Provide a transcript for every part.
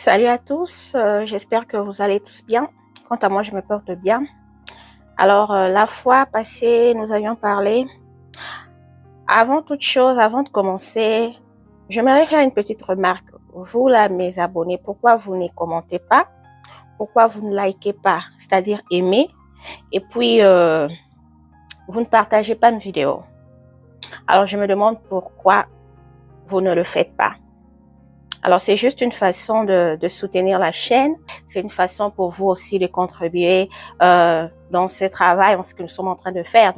Salut à tous, j'espère que vous allez tous bien. Quant à moi, je me porte bien. Alors, la fois passée, nous avions parlé. Avant toute chose, avant de commencer, j'aimerais faire une petite remarque. Vous là, mes abonnés, pourquoi vous ne commentez pas? Pourquoi vous ne likez pas? C'est-à-dire aimer. Et puis, vous ne partagez pas une vidéo. Alors, je me demande pourquoi vous ne le faites pas. Alors, c'est juste une façon de soutenir la chaîne. C'est une façon pour vous aussi de contribuer dans ce travail, dans ce que nous sommes en train de faire,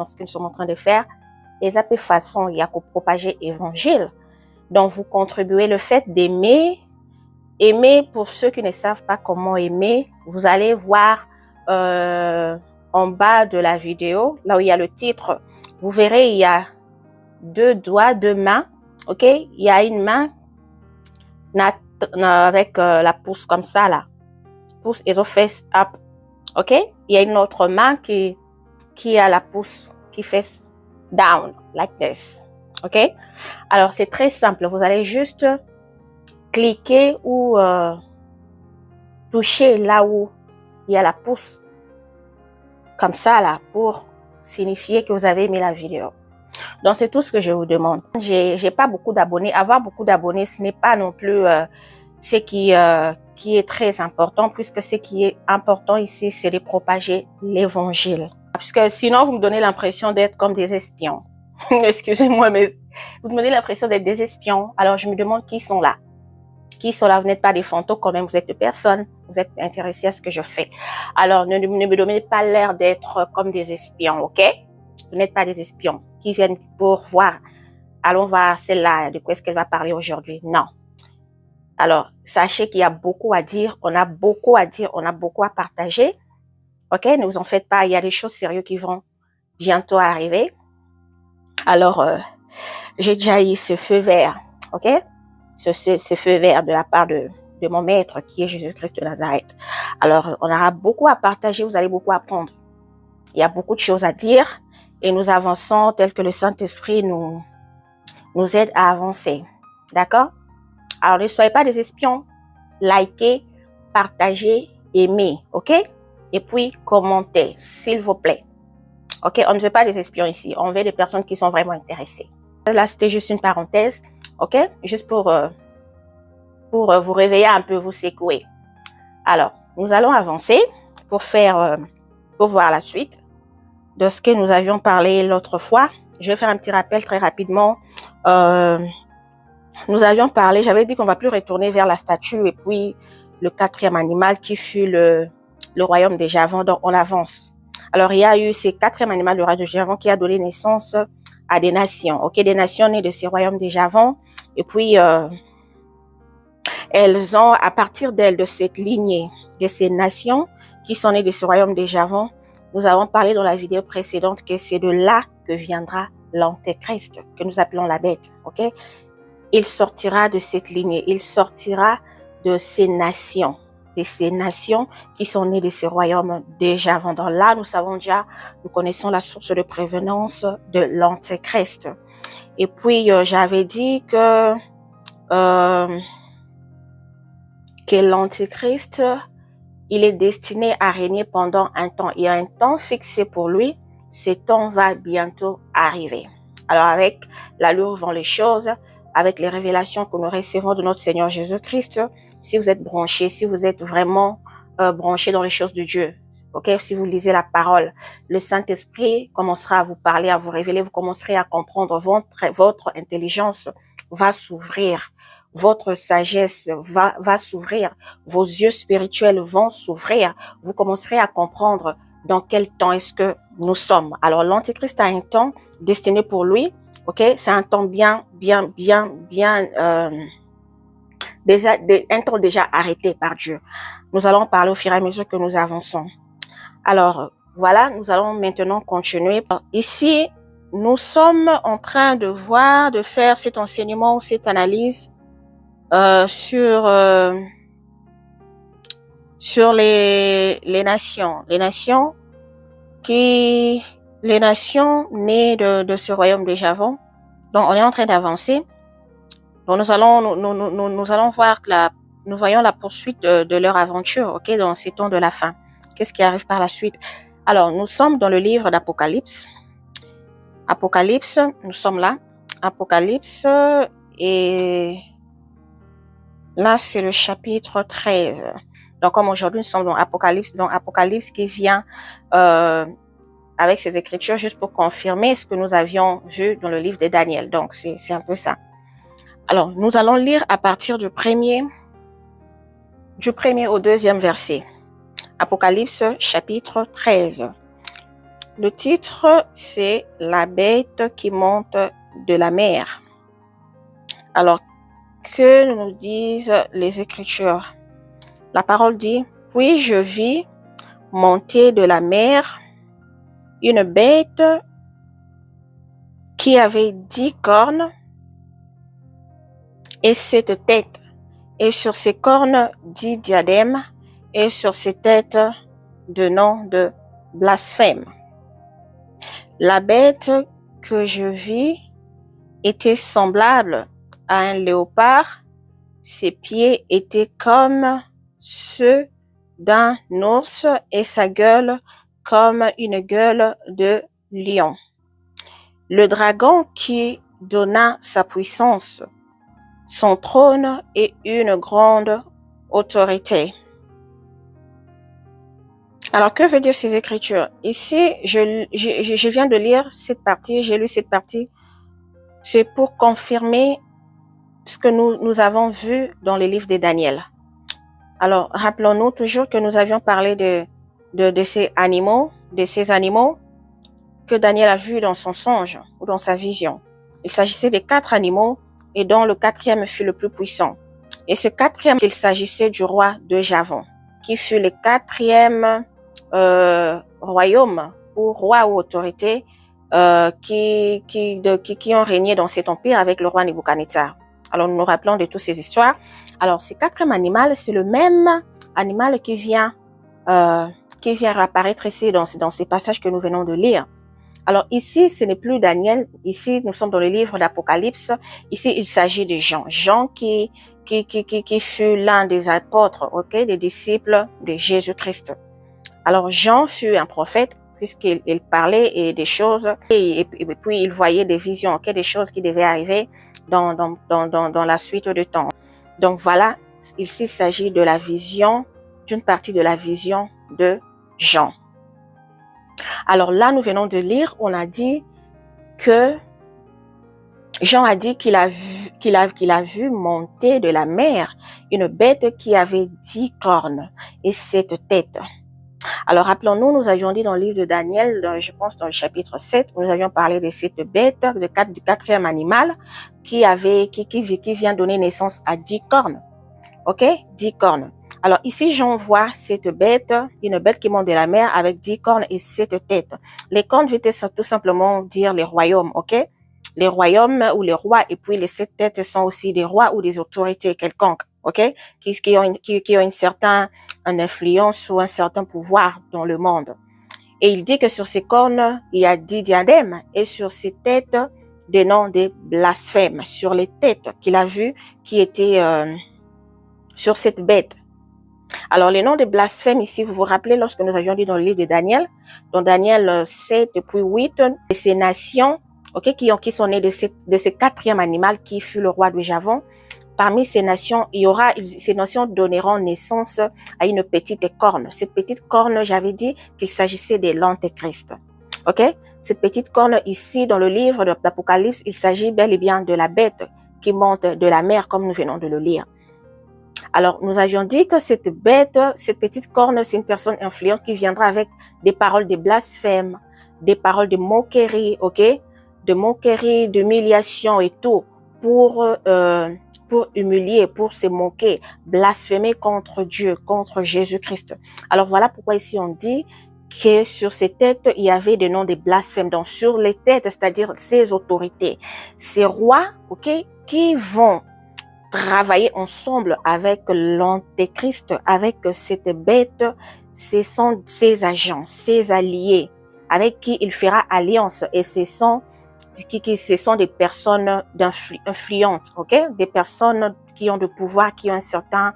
Et ça peut façon, il y a qu'au propager l'évangile. Donc, vous contribuez le fait d'aimer. Aimer, pour ceux qui ne savent pas comment aimer, vous allez voir en bas de la vidéo, là où il y a le titre, vous verrez, il y a deux doigts, deux mains. OK? Il y a une main avec la pouce comme ça là, pouce et face up, ok. Il y a une autre main qui a la pouce qui face down like this, ok. Alors c'est très simple, vous allez juste cliquer ou toucher là où il y a la pouce comme ça là pour signifier que vous avez aimé la vidéo. Donc c'est tout ce que je vous demande. J'ai pas beaucoup d'abonnés. Avoir beaucoup d'abonnés, ce n'est pas non plus ce qui est très important, puisque ce qui est important ici, c'est de propager l'évangile. Parce que sinon, vous me donnez l'impression d'être comme des espions. Excusez-moi, mais vous me donnez l'impression d'être des espions. Alors je me demande qui sont là. Qui sont là? Vous n'êtes pas des fantômes quand même, vous êtes des personnes. Vous êtes intéressés à ce que je fais. Alors ne me donnez pas l'air d'être comme des espions, ok? Vous n'êtes pas des espions qui viennent pour voir. Allons voir celle-là, de quoi est-ce qu'elle va parler aujourd'hui. Non. Alors, sachez qu'il y a beaucoup à dire. On a beaucoup à dire. On a beaucoup à partager. OK? Ne vous en faites pas. Il y a des choses sérieuses qui vont bientôt arriver. Alors, j'ai déjà eu ce feu vert. OK? Ce feu vert de la part de mon maître qui est Jésus-Christ de Nazareth. Alors, on aura beaucoup à partager. Vous allez beaucoup apprendre. Il y a beaucoup de choses à dire. Et nous avançons tel que le Saint-Esprit nous aide à avancer. D'accord? Alors, ne soyez pas des espions. Likez, partagez, aimez. OK? Et puis, commentez, s'il vous plaît. OK? On ne veut pas des espions ici. On veut des personnes qui sont vraiment intéressées. Là, c'était juste une parenthèse. OK? Juste pour vous réveiller un peu, vous secouer. Alors, nous allons avancer pour voir la suite de ce que nous avions parlé l'autre fois. Je vais faire un petit rappel très rapidement. Nous avions parlé, j'avais dit qu'on va plus retourner vers la statue et puis le quatrième animal qui fut le royaume des Javons. Donc, on avance. Alors, il y a eu ces quatrième animal, le royaume des Javons, qui a donné naissance à des nations. OK, des nations nées de ces royaumes des Javons. Et puis, elles ont, à partir d'elles, de cette lignée, de ces nations qui sont nées de ce royaume des Javons, nous avons parlé dans la vidéo précédente que c'est de là que viendra l'antéchrist, que nous appelons la bête. OK? Il sortira de cette lignée, il sortira de ces nations qui sont nées de ces royaumes déjà avant. Donc là, nous savons déjà, nous connaissons la source de prévenance de l'antéchrist. Et puis, j'avais dit que l'antéchrist, il est destiné à régner pendant un temps. Il y a un temps fixé pour lui. Ce temps va bientôt arriver. Alors, avec l'allure vont les choses, avec les révélations que nous recevons de notre Seigneur Jésus-Christ, si vous êtes branchés, si vous êtes vraiment branchés dans les choses de Dieu, ok, si vous lisez la parole, le Saint-Esprit commencera à vous parler, à vous révéler, vous commencerez à comprendre, votre intelligence va s'ouvrir, votre sagesse va s'ouvrir, vos yeux spirituels vont s'ouvrir, vous commencerez à comprendre dans quel temps est-ce que nous sommes. Alors, l'Antéchrist a un temps destiné pour lui. OK, c'est un temps un temps déjà arrêté par Dieu. Nous allons parler au fur et à mesure que nous avançons. Alors, voilà, nous allons maintenant continuer. Ici, nous sommes en train de faire cet enseignement, cette analyse sur les nations. Les nations nées de ce royaume des Javons. Donc, on est en train d'avancer. Donc, nous allons voir que nous voyons la poursuite de leur aventure, ok, dans ces temps de la fin. Qu'est-ce qui arrive par la suite? Alors, nous sommes dans le livre d'Apocalypse. Apocalypse, nous sommes là. Apocalypse, et là, c'est le chapitre 13. Donc, comme aujourd'hui, nous sommes dans Apocalypse qui vient avec ces écritures juste pour confirmer ce que nous avions vu dans le livre de Daniel. Donc, c'est un peu ça. Alors, nous allons lire à partir du premier au deuxième verset. Apocalypse, chapitre 13. Le titre, c'est « La bête qui monte de la mer ». Alors, que nous disent les Écritures? La parole dit, « Puis je vis monter de la mer une bête qui avait 10 cornes et 7 têtes, et sur ses cornes 10 diadèmes, et sur ses têtes de noms de blasphème. La bête que je vis était semblable à un léopard, ses pieds étaient comme ceux d'un ours et sa gueule comme une gueule de lion. Le dragon qui donna sa puissance, son trône et une grande autorité. » Alors, que veut dire ces écritures? Ici, je viens de lire cette partie, j'ai lu cette partie. C'est pour confirmer ce que nous avons vu dans les livres de Daniel. Alors, rappelons-nous toujours que nous avions parlé de ces animaux que Daniel a vus dans son songe ou dans sa vision. Il s'agissait des 4 animaux et dont le 4e fut le plus puissant. Et ce 4e, il s'agissait du roi de Javon, qui fut le 4e royaume ou roi ou autorité qui ont régné dans cet empire avec le roi Nebuchadnezzar. Alors, nous nous rappelons de toutes ces histoires. Alors, ce 4e animal, c'est le même animal qui vient réapparaître ici dans ces passages que nous venons de lire. Alors, ici, ce n'est plus Daniel. Ici, nous sommes dans le livre d'Apocalypse. Ici, il s'agit de Jean. Jean qui fut l'un des apôtres, ok, des disciples de Jésus-Christ. Alors, Jean fut un prophète puisqu'il parlait et des choses et puis il voyait des visions, ok, des choses qui devaient arriver dans la suite du temps. Donc voilà, ici il s'agit de la vision, d'une partie de la vision de Jean. Alors là, nous venons de lire, on a dit que Jean a dit qu'il a vu monter de la mer une bête qui avait 10 cornes et 7 têtes. Alors, rappelons-nous, nous avions dit dans le livre de Daniel, je pense dans le chapitre 7, nous avions parlé de cette bête, du 4e animal, qui vient donner naissance à 10 cornes. Ok? 10 cornes. Alors, ici, j'en vois cette bête, une bête qui monte de la mer avec 10 cornes et 7 têtes. Les cornes veulent tout simplement dire les royaumes, ok? Les royaumes ou les rois, et puis les 7 têtes sont aussi des rois ou des autorités quelconques, ok? Qui ont une certaine influence ou un certain pouvoir dans le monde. Et il dit que sur ces cornes, il y a 10 diadèmes et sur ces têtes, des noms de blasphèmes. Sur les têtes qu'il a vues qui étaient sur cette bête. Alors, les noms de blasphèmes ici, vous vous rappelez lorsque nous avions dit dans le livre de Daniel, dans Daniel 7 puis 8, ces nations, ok, qui sont nées de ce 4e animal qui fut le roi de Javon. Parmi ces nations, ces nations donneront naissance à une petite corne. Cette petite corne, j'avais dit qu'il s'agissait de l'Antéchrist. Ok? Cette petite corne ici, dans le livre d'Apocalypse, il s'agit bel et bien de la bête qui monte de la mer, comme nous venons de le lire. Alors, nous avions dit que cette bête, cette petite corne, c'est une personne influente qui viendra avec des paroles de blasphème, des paroles de moquerie, ok? De moquerie, d'humiliation et tout, pour humilier, pour se moquer, blasphémer contre Dieu, contre Jésus-Christ. Alors voilà pourquoi ici on dit que sur ces têtes, il y avait des noms de blasphèmes. Donc sur les têtes, c'est-à-dire ces autorités, ces rois, ok, qui vont travailler ensemble avec l'Antéchrist, avec cette bête, ce sont ses agents, ses alliés, avec qui il fera alliance. Et ce sont des personnes influentes, ok? Des personnes qui ont de pouvoir, qui ont un certain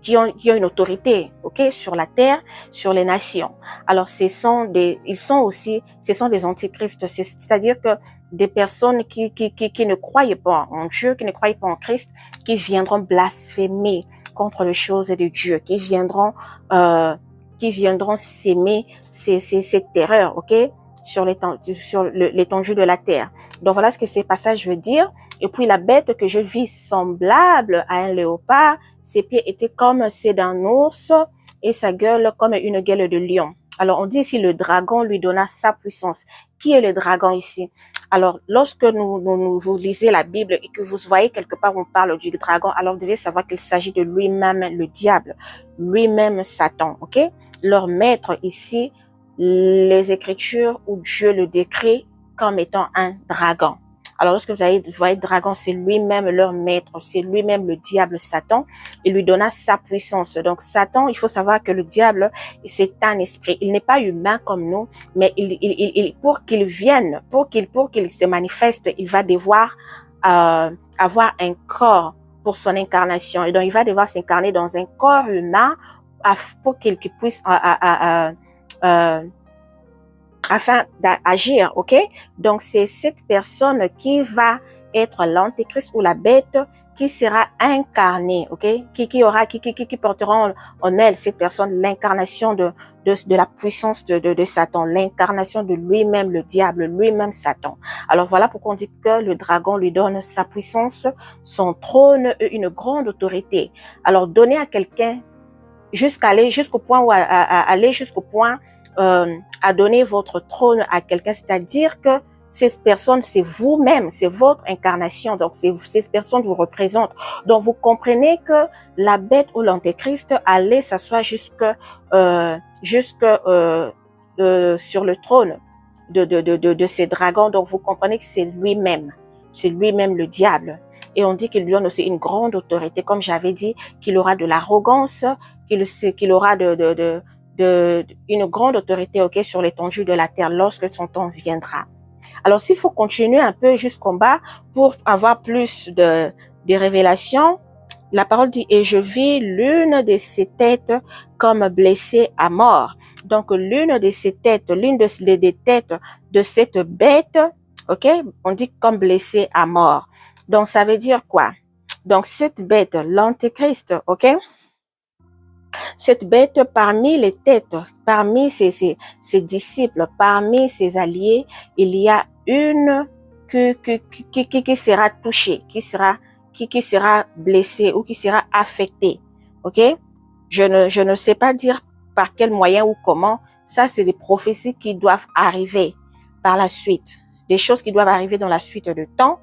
qui ont une autorité, ok, sur la terre, sur les nations. Alors, ce sont des antichrists, c'est-à-dire que des personnes qui ne croient pas en Dieu, qui ne croient pas en Christ, qui viendront blasphémer contre les choses de Dieu, qui viendront s'aimer ces terreurs, ok, sur l'étendue de la terre. Donc voilà ce que ces passages veulent dire. Et puis la bête que je vis semblable à un léopard, ses pieds étaient comme ceux d'un ours et sa gueule comme une gueule de lion. Alors on dit ici le dragon lui donna sa puissance. Qui est le dragon ici? Alors lorsque vous lisez la Bible et que vous voyez quelque part où on parle du dragon, alors vous devez savoir qu'il s'agit de lui-même le diable, lui-même Satan, ok? Leur maître ici, les Écritures où Dieu le décrit comme étant un dragon. Alors, lorsque vous voyez dragon, c'est lui-même leur maître, c'est lui-même le diable Satan. Il lui donna sa puissance. Donc, Satan, il faut savoir que le diable, c'est un esprit. Il n'est pas humain comme nous, mais pour qu'il vienne, pour qu'il se manifeste, il va devoir avoir un corps pour son incarnation. Et donc, il va devoir s'incarner dans un corps humain pour qu'il puisse afin d'agir, ok? Donc, c'est cette personne qui va être l'antéchrist ou la bête qui sera incarnée, ok? Qui portera en elle, cette personne, l'incarnation de la puissance de Satan, l'incarnation de lui-même, le diable, lui-même Satan. Alors, voilà pourquoi on dit que le dragon lui donne sa puissance, son trône et une grande autorité. Alors, donner à quelqu'un jusqu'au point où aller jusqu'au point à donner votre trône à quelqu'un, c'est-à-dire que cette personne, c'est vous-même, c'est votre incarnation, donc ces personnes vous représentent. Donc vous comprenez que la bête ou l'antéchrist allait s'asseoir jusque sur le trône de ces dragons. Donc vous comprenez que c'est lui-même le diable. Et on dit qu'il lui donne aussi une grande autorité, comme j'avais dit, qu'il aura de l'arrogance, qu'il aura une grande autorité, ok, sur l'étendue de la terre lorsque son temps viendra. Alors, s'il faut continuer un peu jusqu'en bas pour avoir plus de révélations, la parole dit, et je vis l'une de ses têtes comme blessée à mort. Donc, l'une de ses têtes, l'une des têtes de cette bête, ok, on dit comme blessée à mort. Donc, ça veut dire quoi? Donc, cette bête, l'antéchrist, ok? Cette bête, parmi les têtes, parmi ses disciples, parmi ses alliés, il y a une qui sera touchée, qui sera blessée ou qui sera affectée. Ok? Je ne sais pas dire par quel moyen ou comment. Ça, c'est des prophéties qui doivent arriver par la suite. Des choses qui doivent arriver dans la suite de temps.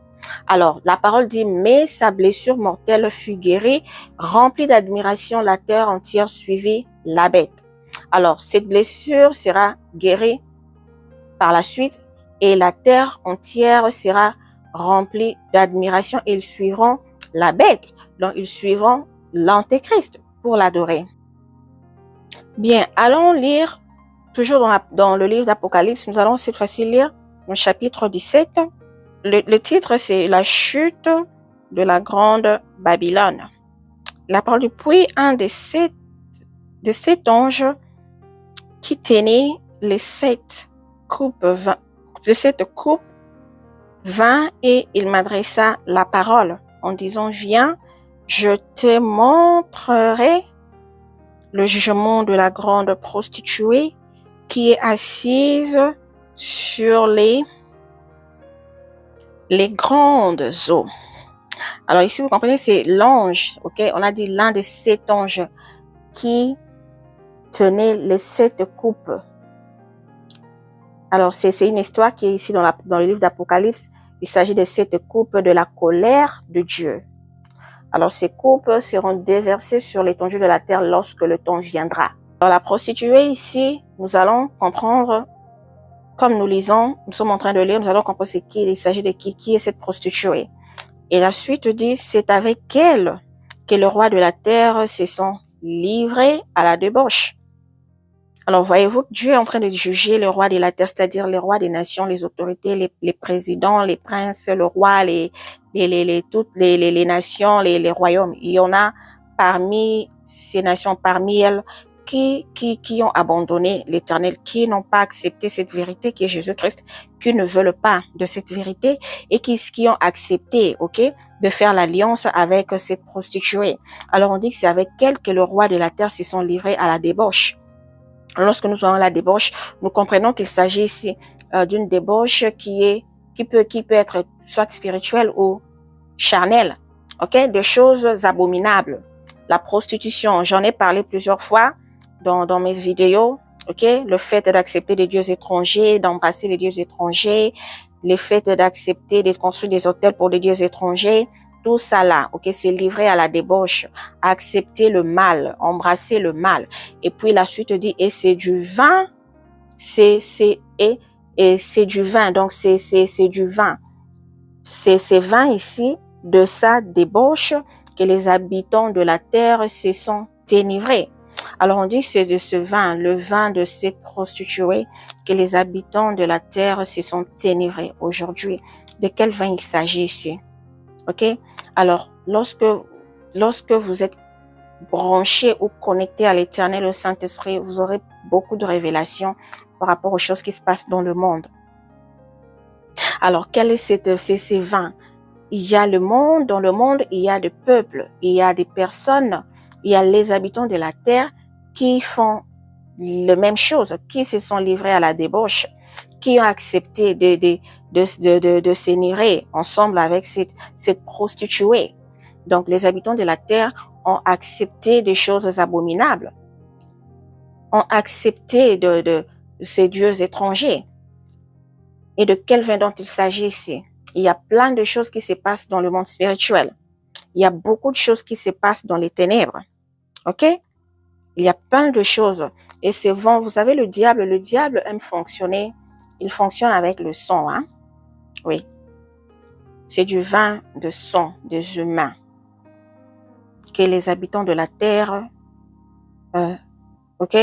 Alors, la parole dit, mais sa blessure mortelle fut guérie, remplie d'admiration, la terre entière suivit la bête. Alors, cette blessure sera guérie par la suite et la terre entière sera remplie d'admiration et ils suivront la bête. Donc, ils suivront l'antéchrist pour l'adorer. Bien, allons lire, toujours dans le livre d'Apocalypse, nous allons cette fois-ci lire le chapitre 17. Le titre, c'est la chute de la grande Babylone. La parole du puis un de sept anges qui tenait les 7 coupes vint et il m'adressa la parole en disant, viens, je te montrerai le jugement de la grande prostituée qui est assise sur les grandes eaux. Alors ici, vous comprenez, c'est l'ange, ok? On a dit l'un des 7 anges qui tenait les 7 coupes. Alors, c'est une histoire qui est ici dans le livre d'Apocalypse. Il s'agit des 7 coupes de la colère de Dieu. Alors, ces coupes seront déversées sur l'étendue de la terre lorsque le temps viendra. Alors, la prostituée ici, nous allons comprendre, comme nous lisons, nous sommes en train de lire, nous allons comprendre c'est qui, il s'agit de qui est cette prostituée. Et la suite dit, c'est avec elle que le roi de la terre se sont livrés à la débauche. Alors, voyez-vous, Dieu est en train de juger le roi de la terre, c'est-à-dire les rois des nations, les autorités, les présidents, les princes, le roi, toutes les nations, les royaumes. Il y en a parmi ces nations, parmi elles, qui ont abandonné l'Éternel, qui n'ont pas accepté cette vérité qui est Jésus-Christ, qui ne veulent pas de cette vérité et qui ont accepté, ok, de faire l'alliance avec cette prostituée. Alors on dit que c'est avec elle que le roi de la terre se sont livrés à la débauche. Lorsque nous avons la débauche, nous comprenons qu'il s'agit ici d'une débauche qui peut être soit spirituelle ou charnelle, ok, de choses abominables. La prostitution, j'en ai parlé plusieurs fois dans mes vidéos, ok, le fait d'accepter des dieux étrangers, d'embrasser les dieux étrangers, le fait d'accepter de construire des hôtels pour des dieux étrangers, tout ça là, ok, c'est livré à la débauche, accepter le mal, embrasser le mal. Et puis la suite dit, et c'est du vin, c'est du vin, donc c'est du vin. C'est vin ici, de sa débauche, que les habitants de la terre se sont enivrés. Alors on dit que c'est de ce vin, le vin de cette prostituée, que les habitants de la terre se sont enivrés. Aujourd'hui, de quel vin il s'agit ici? Ok? Alors, lorsque vous êtes branché ou connecté à l'Éternel, au Saint-Esprit, vous aurez beaucoup de révélations par rapport aux choses qui se passent dans le monde. Alors, quel est ces vins? Il y a le monde, dans le monde, il y a des peuples, il y a des personnes, il y a les habitants de la terre qui font la même chose, qui se sont livrés à la débauche, qui ont accepté de s'énirer ensemble avec cette prostituée. Donc, les habitants de la terre ont accepté des choses abominables, ont accepté de ces dieux étrangers. Et de quel vin dont il s'agit ici? Il y a plein de choses qui se passent dans le monde spirituel. Il y a beaucoup de choses qui se passent dans les ténèbres. OK? Il y a plein de choses. Et c'est bon, vous savez, le diable aime fonctionner. Il fonctionne avec le sang, hein? Oui. C'est du vin de sang des humains que les habitants de la terre, OK,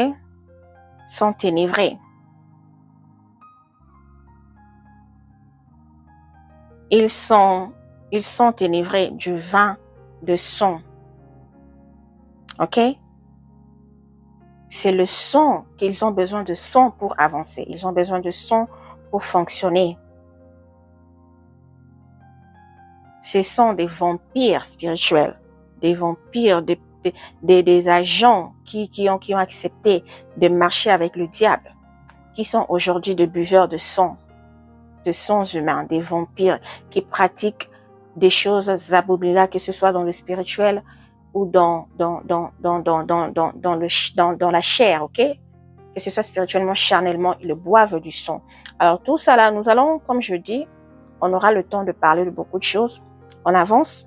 sont enivrés. Ils sont enivrés du vin de sang. OK? C'est le sang qu'ils ont besoin de sang pour avancer. Ils ont besoin de sang pour fonctionner. Ce sont des vampires spirituels, des vampires, des agents qui ont accepté de marcher avec le diable, qui sont aujourd'hui des buveurs de sang humains, des vampires qui pratiquent des choses abominables, que ce soit dans le spirituel ou dans la chair, ok? Que ce soit spirituellement, charnellement, ils boivent du sang. Alors tout ça là, nous allons, comme je dis, on aura le temps de parler de beaucoup de choses. On avance.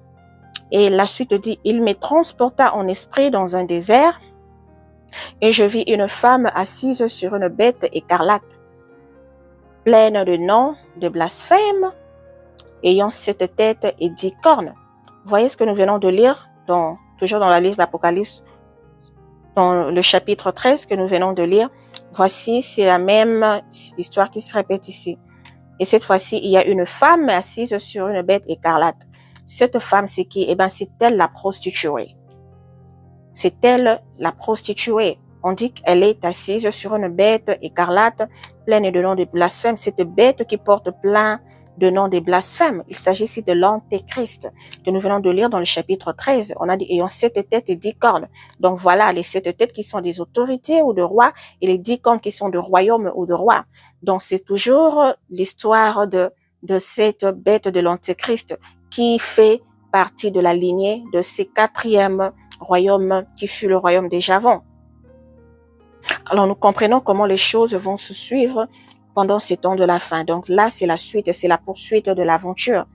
Et la suite dit, il me transporta en esprit dans un désert et je vis une femme assise sur une bête écarlate, pleine de noms, de blasphèmes, ayant 7 têtes et 10 cornes. Vous voyez ce que nous venons de lire, toujours dans la livre d'Apocalypse, dans le chapitre 13 que nous venons de lire. Voici, c'est la même histoire qui se répète ici. Et cette fois-ci, il y a une femme assise sur une bête écarlate. Cette femme, c'est qui? Eh bien, c'est elle la prostituée. C'est elle la prostituée. On dit qu'elle est assise sur une bête écarlate, pleine de noms de blasphème. Cette bête qui porte plein de noms de blasphème. Il s'agit ici de l'Antéchrist que nous venons de lire dans le chapitre 13. On a dit ayant 7 têtes et 10 cornes. Donc voilà, les 7 têtes qui sont des autorités ou de rois et les 10 cornes qui sont de royaumes ou de rois. Donc c'est toujours l'histoire de cette bête de l'Antéchrist qui fait partie de la lignée de ces 4e royaume qui fut le royaume des Javons. Alors nous comprenons comment les choses vont se suivre pendant ces temps de la fin. Donc là, c'est la suite, c'est la poursuite de l'aventure.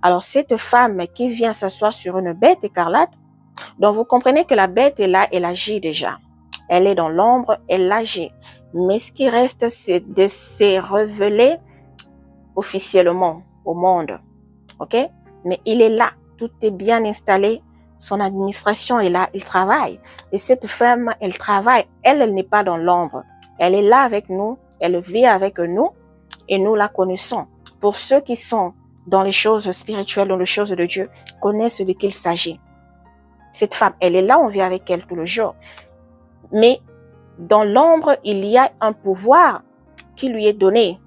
Alors cette femme qui vient s'asseoir sur une bête écarlate, donc vous comprenez que la bête est là, elle agit déjà. Elle est dans l'ombre, elle agit. Mais ce qui reste, c'est de se révéler officiellement au monde. OK? Mais il est là, tout est bien installé. Son administration est là, il travaille. Et cette femme, elle travaille. Elle n'est pas dans l'ombre. Elle est là avec nous. Elle vit avec nous. Et nous la connaissons. Pour ceux qui sont dans les choses spirituelles, dans les choses de Dieu, connaissent de qui il s'agit. Cette femme, elle est là, on vit avec elle tout le jour. Mais dans l'ombre, il y a un pouvoir qui lui est donné,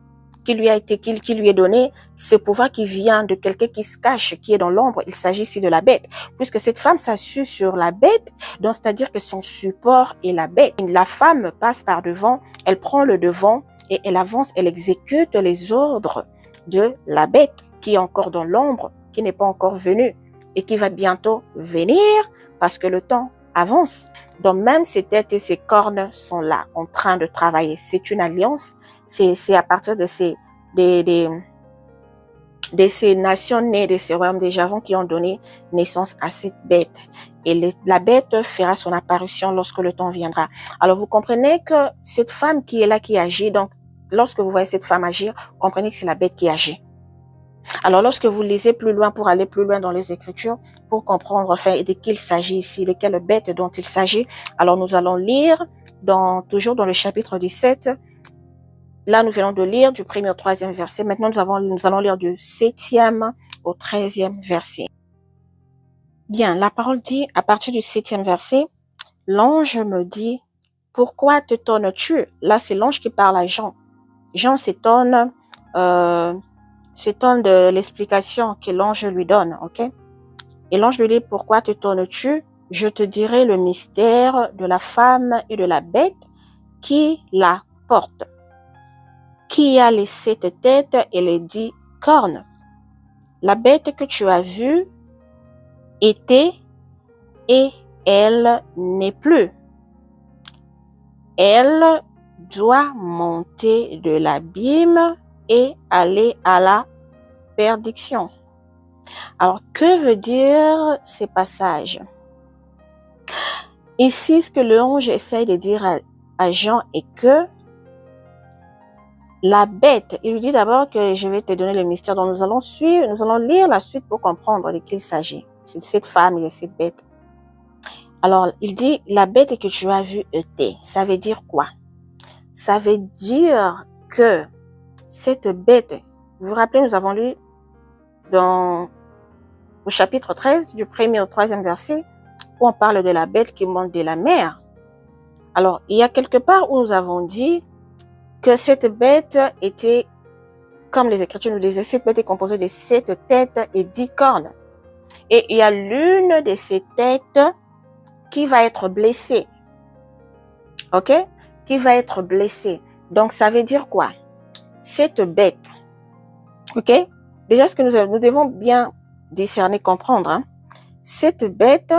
qui lui est donné. Ce pouvoir qui vient de quelqu'un qui se cache, qui est dans l'ombre. Il s'agit ici de la bête. Puisque cette femme s'assure sur la bête, donc c'est-à-dire que son support est la bête. La femme passe par devant, elle prend le devant et elle avance, elle exécute les ordres de la bête qui est encore dans l'ombre, qui n'est pas encore venue et qui va bientôt venir parce que le temps avance. Donc même ses têtes et ses cornes sont là, en train de travailler. C'est une alliance. C'est à partir de ces nations nées de ces royaumes des Javons qui ont donné naissance à cette bête. Et la bête fera son apparition lorsque le temps viendra. Alors vous comprenez que cette femme qui est là, qui agit, donc lorsque vous voyez cette femme agir, comprenez que c'est la bête qui agit. Alors lorsque vous lisez plus loin, pour aller plus loin dans les Écritures, pour comprendre enfin de qui il s'agit ici, de quelle bête dont il s'agit, alors nous allons lire toujours dans le chapitre 17. Là, nous venons de lire du 1er au 3e verset. Maintenant, nous allons lire du 7e au 13e verset. Bien, la parole dit, à partir du 7e verset, l'ange me dit, pourquoi t'étonnes-tu? Là, c'est l'ange qui parle à Jean. Jean s'étonne de l'explication que l'ange lui donne, ok? Et l'ange lui dit, pourquoi t'étonnes-tu? Je te dirai le mystère de la femme et de la bête qui la porte, qui a les 7 têtes et les 10 cornes. La bête que tu as vue était et elle n'est plus. Elle doit monter de l'abîme et aller à la perdition. Alors, que veut dire ces passages? Ici, ce que l'ange essaye de dire à Jean est que la bête, il lui dit d'abord que je vais te donner le mystère dont nous allons lire la suite pour comprendre de qui il s'agit. C'est cette femme et de cette bête. Alors, il dit, la bête que tu as vue était. Ça veut dire quoi? Ça veut dire que cette bête, vous vous rappelez, nous avons lu au chapitre 13, du 1er au 3e verset, où on parle de la bête qui monte de la mer. Alors, il y a quelque part où nous avons dit que cette bête était, comme les Écritures nous disaient, cette bête est composée de 7 têtes et 10 cornes. Et il y a l'une de ces têtes qui va être blessée. Ok? Qui va être blessée. Donc, ça veut dire quoi? Cette bête. Ok? Déjà, ce que nous devons bien discerner, comprendre. Hein? Cette bête,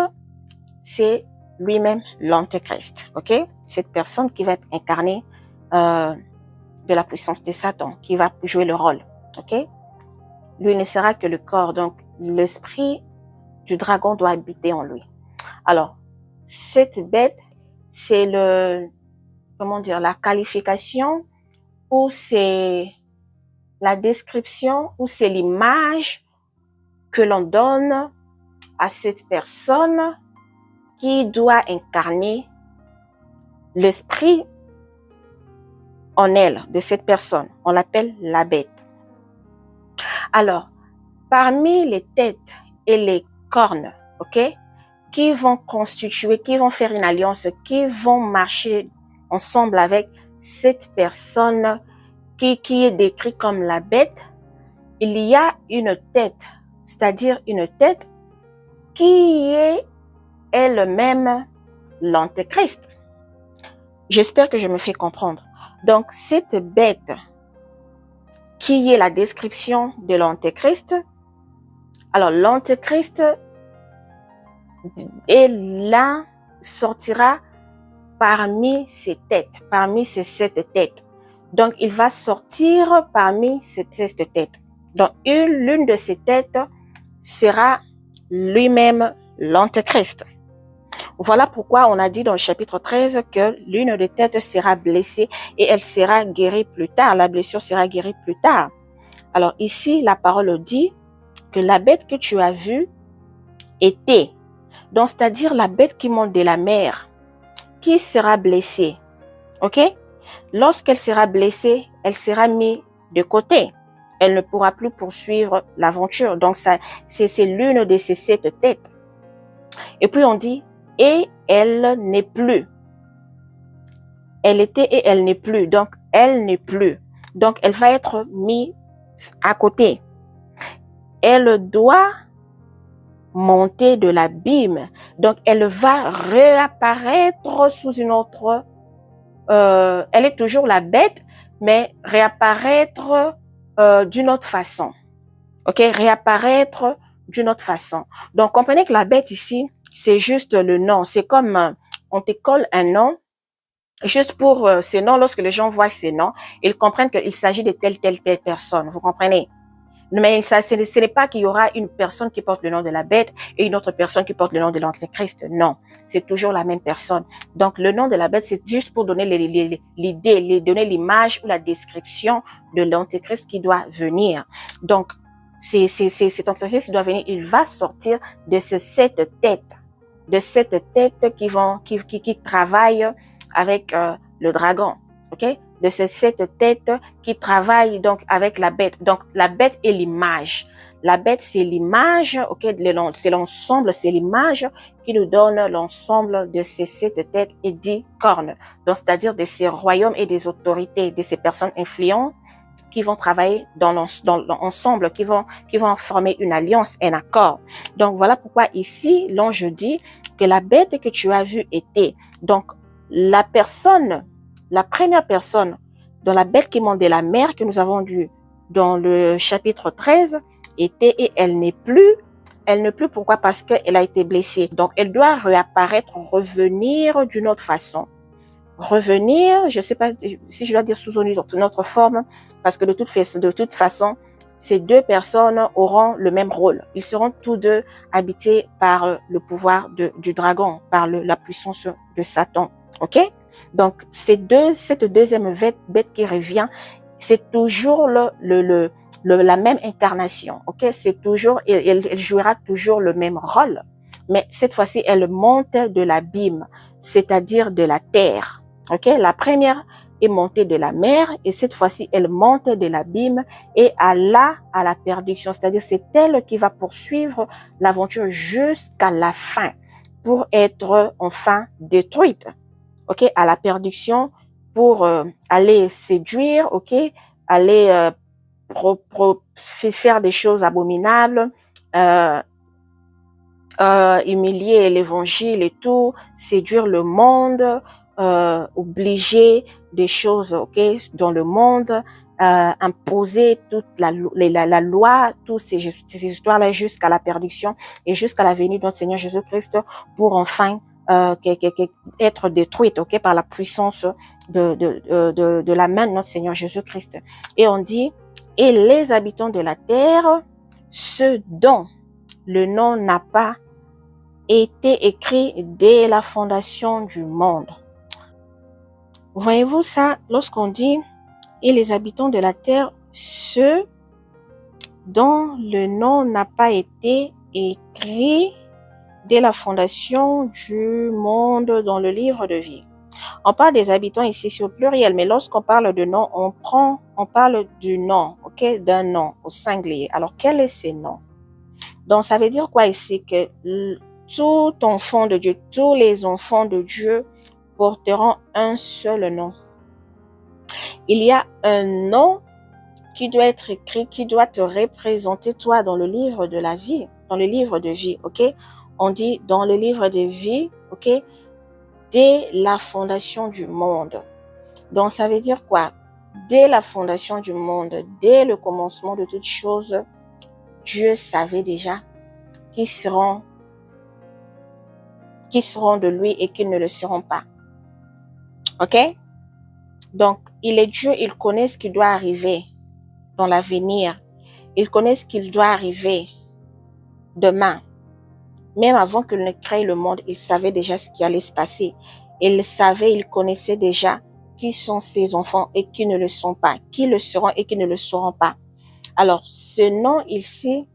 c'est lui-même l'Antéchrist. Ok? Cette personne qui va être incarnée de la puissance de Satan, qui va jouer le rôle. Ok? Lui ne sera que le corps. Donc, l'esprit du dragon doit habiter en lui. Alors, cette bête, c'est la qualification, ou c'est la description, ou c'est l'image que l'on donne à cette personne qui doit incarner l'esprit en elle, de cette personne. On l'appelle la bête. Alors, parmi les têtes et les cornes, ok, qui vont faire une alliance, qui vont marcher ensemble avec cette personne qui est décrite comme la bête, il y a une tête, c'est-à-dire une tête qui est elle-même l'Antéchrist. J'espère que je me fais comprendre. Donc, cette bête qui est la description de l'Antéchrist, alors l'Antéchrist est là, sortira parmi ces têtes, parmi ces 7 têtes. Donc, il va sortir parmi ces 7 têtes. Donc, l'une de ces têtes sera lui-même l'Antéchrist. Voilà pourquoi on a dit dans le chapitre 13 que l'une des têtes sera blessée et elle sera guérie plus tard. La blessure sera guérie plus tard. Alors ici, la parole dit que la bête que tu as vue était, donc c'est-à-dire la bête qui monte de la mer, qui sera blessée. Ok? Lorsqu'elle sera blessée, elle sera mise de côté. Elle ne pourra plus poursuivre l'aventure. Donc c'est l'une de ces 7 têtes. Et puis on dit, et elle n'est plus. Elle était et elle n'est plus. Donc, elle n'est plus. Donc, elle va être mise à côté. Elle doit monter de l'abîme. Donc, elle va réapparaître sous une autre... elle est toujours la bête, mais réapparaître d'une autre façon. OK? Réapparaître d'une autre façon. Donc, comprenez que la bête ici, c'est juste le nom. C'est comme on te colle un nom. Juste pour ces noms, lorsque les gens voient ces noms, ils comprennent qu'il s'agit de telle personne. Vous comprenez? Mais ça, ce n'est pas qu'il y aura une personne qui porte le nom de la bête et une autre personne qui porte le nom de l'antéchrist. Non, c'est toujours la même personne. Donc, le nom de la bête, c'est juste pour donner l'idée, donner l'image ou la description de l'antéchrist qui doit venir. Donc, cet antéchrist qui doit venir, il va sortir de cette tête qui travaille avec le dragon, ok? De cette tête qui travaille donc avec la bête. Donc, la bête est l'image. La bête, c'est l'image, ok? C'est l'ensemble, c'est l'image qui nous donne l'ensemble de ces 7 têtes et 10 cornes. Donc, c'est-à-dire de ces royaumes et des autorités, de ces personnes influentes qui vont travailler dans l'ensemble, qui vont former une alliance, un accord. Donc, voilà pourquoi ici, l'ange dit que la bête que tu as vue était. Donc, la première personne dans la bête qui monte de la mer que nous avons vu dans le chapitre 13 était et elle n'est plus. Elle n'est plus, pourquoi? Parce qu'elle a été blessée. Donc, elle doit réapparaître, revenir d'une autre façon. Revenir, je ne sais pas si je dois dire sous une autre forme, parce que de toute façon, ces 2 personnes auront le même rôle. Ils seront tous 2 habités par le pouvoir du dragon, par la puissance de Satan. OK? Donc, cette deuxième bête qui revient, c'est toujours la même incarnation. OK? C'est toujours, elle jouera toujours le même rôle. Mais cette fois-ci, elle monte de l'abîme, c'est-à-dire de la terre. OK? La première est montée de la mer et cette fois-ci, elle monte de l'abîme et à la perdition. C'est-à-dire, c'est elle qui va poursuivre l'aventure jusqu'à la fin pour être enfin détruite. OK? À la perdition pour aller séduire, OK? Aller faire des choses abominables, humilier l'évangile et tout, séduire le monde, obliger des choses, ok, dans le monde, imposer toute la loi, toutes ces histoires-là jusqu'à la perdition et jusqu'à la venue de notre Seigneur Jésus-Christ pour enfin être détruite, ok, par la puissance de la main de notre Seigneur Jésus-Christ. Et on dit, et les habitants de la terre, ceux dont le nom n'a pas été écrit dès la fondation du monde. Voyez-vous ça, lorsqu'on dit « et les habitants de la terre, ceux dont le nom n'a pas été écrit dès la fondation du monde dans le livre de vie ». On parle des habitants ici sur pluriel, mais lorsqu'on parle de nom, on parle du nom, ok, d'un nom au singulier. Alors, quel est ce nom? Donc, ça veut dire quoi ici? Que tout enfant de Dieu, tous les enfants de Dieu porteront un seul nom. Il y a un nom qui doit être écrit, qui doit te représenter toi dans le livre de la vie, dans le livre de vie, ok? On dit dans le livre de vie, ok? Dès la fondation du monde. Donc, ça veut dire quoi? Dès la fondation du monde, dès le commencement de toutes choses, Dieu savait déjà qui seront de lui et qui ne le seront pas. OK? Donc, il est Dieu, il connaît ce qui doit arriver dans l'avenir. Il connaît ce qui doit arriver demain. Même avant qu'il ne crée le monde, il savait déjà ce qui allait se passer. Il savait, il connaissait déjà qui sont ses enfants et qui ne le sont pas, qui le seront et qui ne le seront pas. Alors, ce nom ici,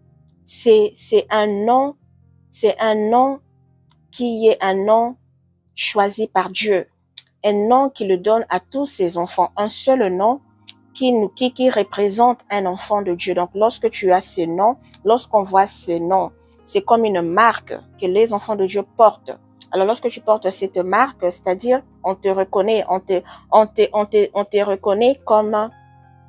c'est un nom qui est un nom choisi par Dieu. Un nom qui le donne à tous ses enfants. Un seul nom qui représente un enfant de Dieu. Donc, lorsque tu as ce nom, lorsqu'on voit ce nom c'est comme une marque que les enfants de Dieu portent. Alors, lorsque tu portes cette marque, c'est-à-dire, on te reconnaît, on te reconnaît comme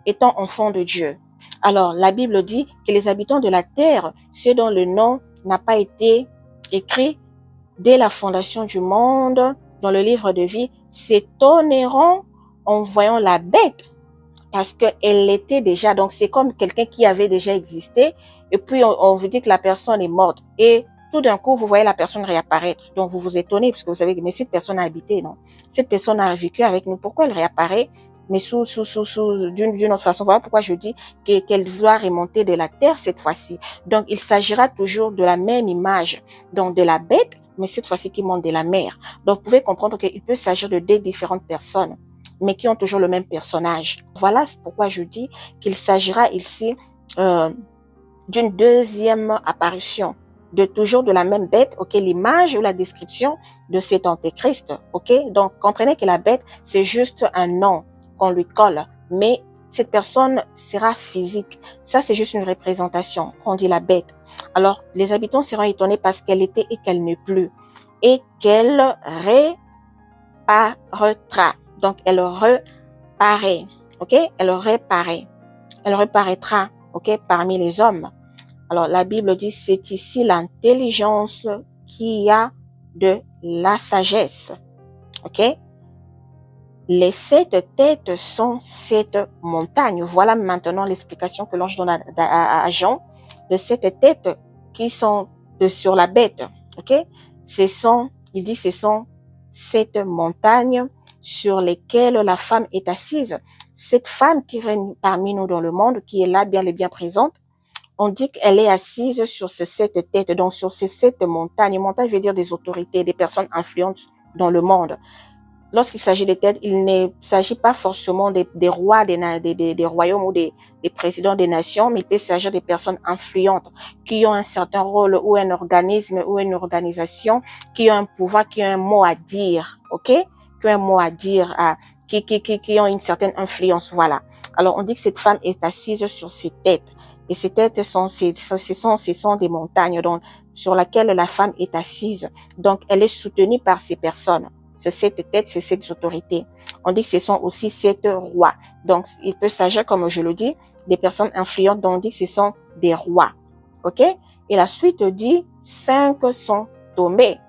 étant enfant de Dieu. Alors, la Bible dit que les habitants de la terre, ceux dont le nom n'a pas été écrit dès la fondation du monde dans le livre de vie, s'étonneront en voyant la bête parce qu'elle était déjà, donc c'est comme quelqu'un qui avait déjà existé et puis on vous dit que la personne est morte et tout d'un coup, vous voyez la personne réapparaître. Donc, vous vous étonnez parce que vous savez, mais cette personne a habité, non? Cette personne a vécu avec nous. Pourquoi elle réapparaît? Mais d'une autre façon. Voilà pourquoi je dis qu'elle doit remonter de la terre cette fois-ci. Donc, il s'agira toujours de la même image. Donc, de la bête, mais cette fois-ci qui monte de la mer. Donc, vous pouvez comprendre qu'il peut s'agir de deux différentes personnes, mais qui ont toujours le même personnage. Voilà pourquoi je dis qu'il s'agira ici d'une deuxième apparition, de toujours de la même bête, ok, l'image ou la description de cet antéchrist, ok. Donc, comprenez que la bête, c'est juste un nom qu'on lui colle, mais cette personne sera physique. Ça, c'est juste une représentation, on dit la bête. Alors, les habitants seront étonnés parce qu'elle était et qu'elle n'est plus, et qu'elle reparaîtra. Donc, elle reparaît, ok, elle reparaîtra, ok, parmi les hommes. Alors, la Bible dit, c'est ici l'intelligence qui a de la sagesse. OK? Les 7 têtes sont 7 montagnes. Voilà maintenant l'explication que l'ange donne à Jean de 7 têtes qui sont sur la bête. OK? Il dit, ce sont 7 montagnes sur lesquelles la femme est assise. Cette femme qui règne parmi nous dans le monde, qui est là bien et bien présente, on dit qu'elle est assise sur ces 7 têtes, donc sur ces 7 montagnes. Montagne veut dire des autorités, des personnes influentes dans le monde. Lorsqu'il s'agit des têtes, il ne s'agit pas forcément des rois, des royaumes ou des présidents des nations, mais il peut s'agir des personnes influentes qui ont un certain rôle ou un organisme ou une organisation, qui ont un pouvoir, qui ont un mot à dire, ok? Qui ont un mot à dire, qui ont une certaine influence, voilà. Alors, on dit que cette femme est assise sur ses têtes. Et ces têtes ce sont des montagnes donc, sur lesquelles la femme est assise. Donc, elle est soutenue par ces personnes. C'est cette tête, c'est cette autorité. On dit que ce sont aussi 7 rois. Donc, il peut s'agir, comme je le dis, des personnes influentes. Donc, on dit que ce sont des rois. OK? Et la suite dit, 5 sont tombés.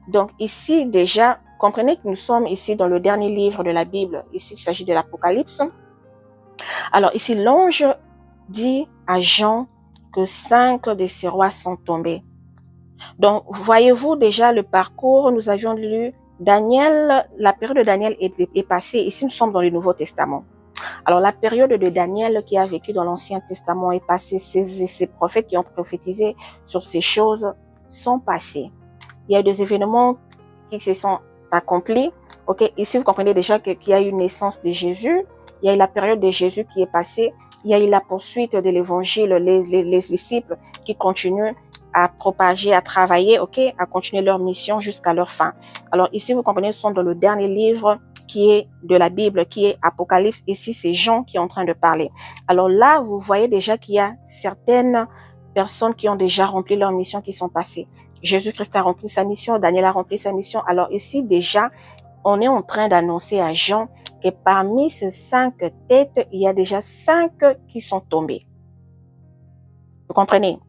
Donc, ici, déjà, comprenez que nous sommes ici dans le dernier livre de la Bible. Ici, il s'agit de l'Apocalypse. Alors, ici, l'ange dit à Jean que 5 de ces rois sont tombés. Donc, voyez-vous déjà le parcours, nous avions lu Daniel, la période de Daniel est passée, ici nous sommes dans le Nouveau Testament. Alors, la période de Daniel qui a vécu dans l'Ancien Testament est passée, ces prophètes qui ont prophétisé sur ces choses sont passés. Il y a des événements qui se sont accomplis. Ok, ici vous comprenez déjà qu'il y a eu une naissance de Jésus, il y a eu la période de Jésus qui est passée, il y a eu la poursuite de l'évangile, les disciples qui continuent à propager, à travailler, ok, à continuer leur mission jusqu'à leur fin. Alors ici, vous comprenez, nous sommes dans le dernier livre qui est de la Bible, qui est Apocalypse. Ici, c'est Jean qui est en train de parler. Alors là, vous voyez déjà qu'il y a certaines personnes qui ont déjà rempli leur mission qui sont passées. Jésus-Christ a rempli sa mission, Daniel a rempli sa mission. Alors ici, déjà, on est en train d'annoncer à Jean que parmi ces 5 têtes, il y a déjà 5 qui sont tombés. Vous comprenez?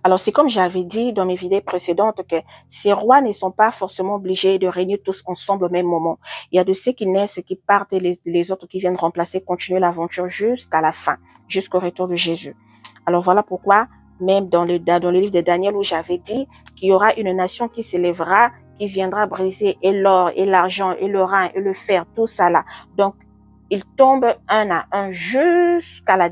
Alors, c'est comme j'avais dit dans mes vidéos précédentes que ces rois ne sont pas forcément obligés de régner tous ensemble au même moment. Il y a de ceux qui naissent, qui partent et les autres qui viennent remplacer, continuer l'aventure jusqu'à la fin, jusqu'au retour de Jésus. Alors, voilà pourquoi, même dans le livre de Daniel où j'avais dit qu'il y aura une nation qui s'élèvera, qui viendra briser et l'or, et l'argent, et le rein, et le fer, tout ça là. Donc, ils tombent un à un jusqu'à la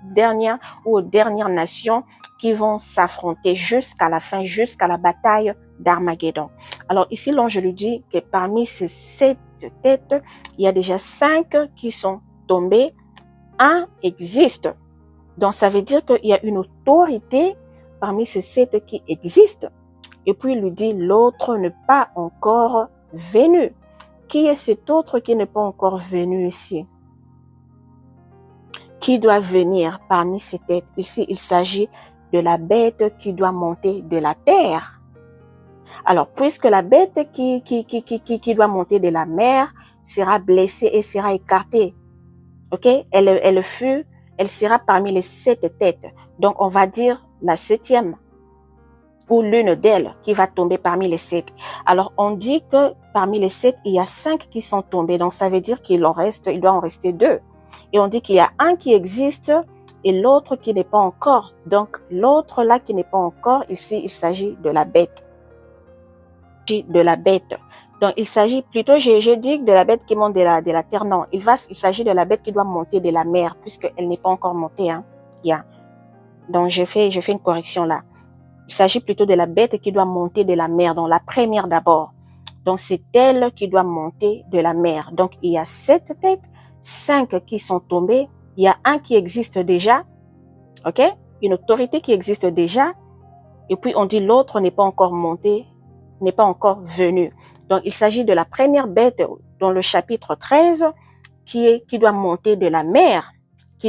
dernière ou aux dernières nations qui vont s'affronter jusqu'à la fin, jusqu'à la bataille d'Armageddon. Alors ici, l'ange lui dit que parmi ces 7 têtes, il y a déjà 5 qui sont tombés, un existe. Donc ça veut dire qu'il y a une autorité parmi ces 7 qui existent. Et puis il lui dit, l'autre n'est pas encore venu. Qui est cet autre qui n'est pas encore venu ici? Qui doit venir parmi ces têtes? Ici, il s'agit de la bête qui doit monter de la terre. Alors, puisque la bête qui doit monter de la mer sera blessée et sera écartée, ok, elle sera parmi les 7 têtes. Donc, on va dire la 7e ou l'une d'elles qui va tomber parmi les 7. Alors, on dit que parmi les 7, il y a 5 qui sont tombés. Donc, ça veut dire il doit en rester 2. Et on dit qu'il y a un qui existe et l'autre qui n'est pas encore. Donc, l'autre là qui n'est pas encore, ici, il s'agit de la bête. De la bête. Donc, il s'agit plutôt, je dis de la bête qui monte de la terre. Non, il s'agit de la bête qui doit monter de la mer, puisqu'elle n'est pas encore montée. Hein. Yeah. Donc, j'ai fait une correction là. Il s'agit plutôt de la bête qui doit monter de la mer, donc la première d'abord. Donc, c'est elle qui doit monter de la mer. Donc, il y a 7 têtes, 5 qui sont tombées. Il y a un qui existe déjà, ok? Une autorité qui existe déjà. Et puis, on dit l'autre n'est pas encore monté, n'est pas encore venu. Donc, il s'agit de la première bête dans le chapitre 13 qui doit monter de la mer,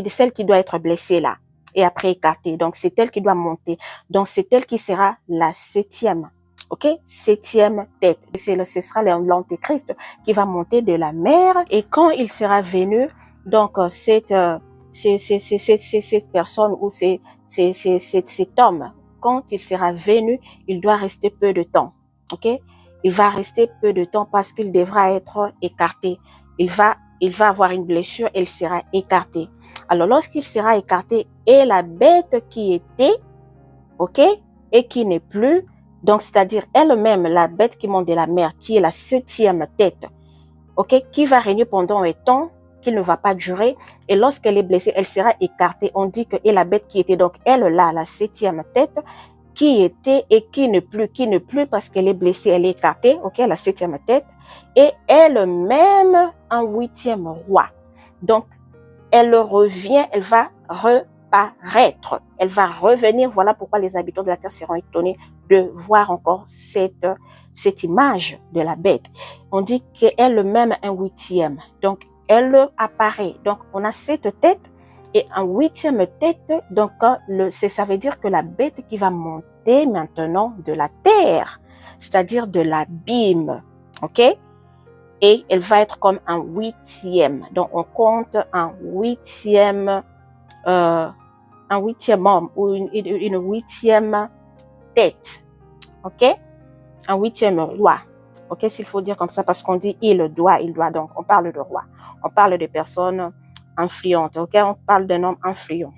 celle qui doit être blessée là et après écartée. Donc, c'est elle qui doit monter. Donc, c'est elle qui sera la 7e. Ok? 7e tête. Ce sera l'antéchrist qui va monter de la mer. Et quand il sera venu, donc, cette personne ou cet homme, quand il sera venu, il doit rester peu de temps. Ok? Il va rester peu de temps parce qu'il devra être écarté. Il va avoir une blessure et il sera écarté. Alors, lorsqu'il sera écarté et la bête qui était, ok, et qui n'est plus, donc c'est-à-dire elle-même, la bête qui monte de la mer, qui est la 7e tête, ok, qui va régner pendant un temps qui ne va pas durer, et lorsqu'elle est blessée, elle sera écartée. On dit que et la bête qui était, donc elle là, la 7e tête, qui était et qui ne plus parce qu'elle est blessée, elle est écartée, ok, la 7e tête, et elle-même un 8e roi. Donc, elle revient, elle va reparaître, elle va revenir. Voilà pourquoi les habitants de la terre seront étonnés de voir encore cette image de la bête. On dit qu'elle-même un 8e, donc elle apparaît. Donc, on a 7 têtes et un 8e tête, donc ça veut dire que la bête qui va monter maintenant de la terre, c'est-à-dire de l'abîme, ok? Et elle va être comme un 8e. Donc, on compte un 8e homme ou une 8e tête, ok? Un 8e roi, ok? S'il faut dire comme ça, parce qu'on dit il doit, donc on parle de roi, on parle de personnes influentes, ok? On parle d'un homme influent.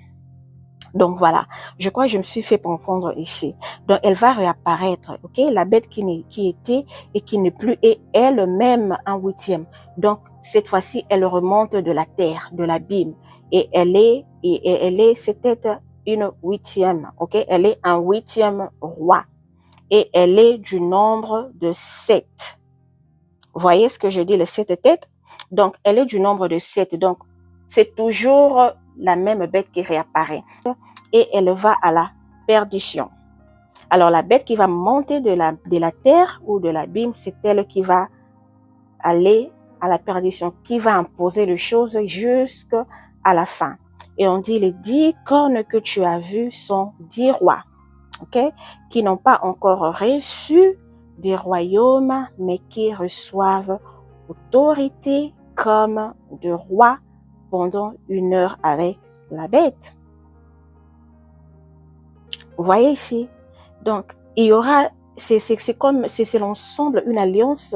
Donc voilà, je crois que je me suis fait comprendre ici. Donc elle va réapparaître, ok? La bête qui était et qui n'est plus est elle-même un 8e. Donc cette fois-ci, elle remonte de la terre, de l'abîme, et elle est, c'était une 8e, ok? Elle est un 8e roi et elle est du nombre de 7. Vous voyez ce que je dis, les 7 têtes? Donc elle est du nombre de 7. Donc c'est toujours la même bête qui réapparaît et elle va à la perdition. Alors la bête qui va monter de la terre ou de l'abîme, c'est elle qui va aller à la perdition, qui va imposer les choses jusqu'à la fin. Et on dit les 10 cornes que tu as vues sont 10 rois, ok, qui n'ont pas encore reçu des royaumes, mais qui reçoivent autorité comme de rois pendant 1 heure avec la bête. Vous voyez ici? Donc, il y aura, c'est l'ensemble, une alliance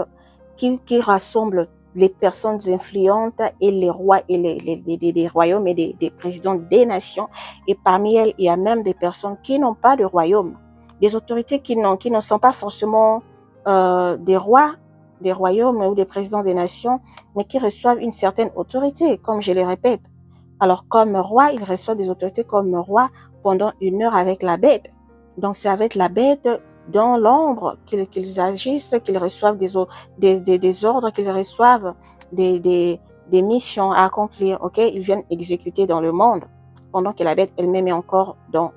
qui rassemble les personnes influentes et les rois et les royaumes et des présidents des nations. Et parmi elles, il y a même des personnes qui n'ont pas de royaume, des autorités qui ne sont pas forcément des rois, des royaumes ou des présidents des nations, mais qui reçoivent une certaine autorité, comme je le répète. Alors, comme roi, ils reçoivent des autorités comme roi pendant 1 heure avec la bête. Donc, c'est avec la bête dans l'ombre qu'ils agissent, qu'ils reçoivent des ordres, qu'ils reçoivent des missions à accomplir, ok? Ils viennent exécuter dans le monde, pendant que la bête elle-même est encore dans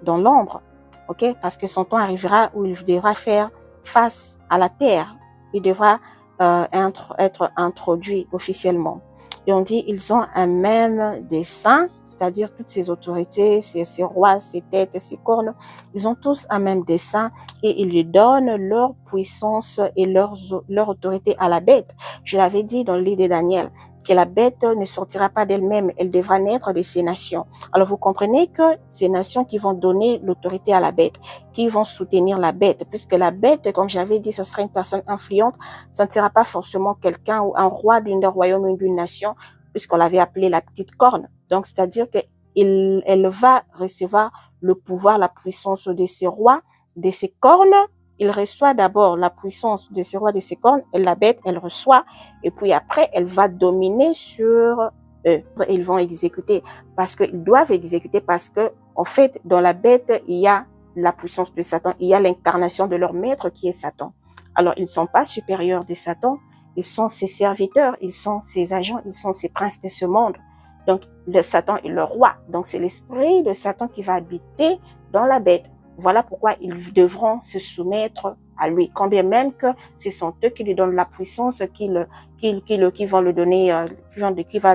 l'ombre, ok? Parce que son temps arrivera où il devra faire face à la terre. Il devra être introduit officiellement. Et on dit ils ont un même dessein, c'est-à-dire toutes ces autorités, ces rois, ces têtes, ces cornes, ils ont tous un même dessein et ils lui donnent leur puissance et leur autorité à la bête. Je l'avais dit dans le livre de Daniel, que la bête ne sortira pas d'elle-même, elle devra naître de ces nations. Alors vous comprenez que ces nations qui vont donner l'autorité à la bête, qui vont soutenir la bête, puisque la bête, comme j'avais dit, ce sera une personne influente, ça ne sera pas forcément quelqu'un ou un roi d'un royaume ou d'une nation, puisqu'on l'avait appelé la petite corne. Donc c'est-à-dire que elle va recevoir le pouvoir, la puissance de ces rois, de ces cornes. Il reçoit d'abord la puissance de ces rois, de ces cornes, et la bête, elle reçoit, et puis après, elle va dominer sur eux. Ils vont exécuter, parce qu'ils doivent exécuter, parce que, en fait, dans la bête, il y a la puissance de Satan, il y a l'incarnation de leur maître qui est Satan. Alors, ils ne sont pas supérieurs de Satan, ils sont ses serviteurs, ils sont ses agents, ils sont ses princes de ce monde. Donc, le Satan est le roi. Donc, c'est l'esprit de Satan qui va habiter dans la bête. Voilà pourquoi ils devront se soumettre à lui. Quand bien même que ce sont eux qui lui donnent la puissance, qui vont le donner, qui va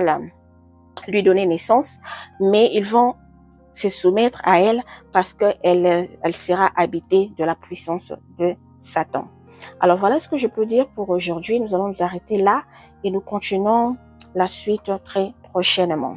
lui donner naissance, mais ils vont se soumettre à elle parce qu'elle sera habitée de la puissance de Satan. Alors voilà ce que je peux dire pour aujourd'hui. Nous allons nous arrêter là et nous continuons la suite très prochainement.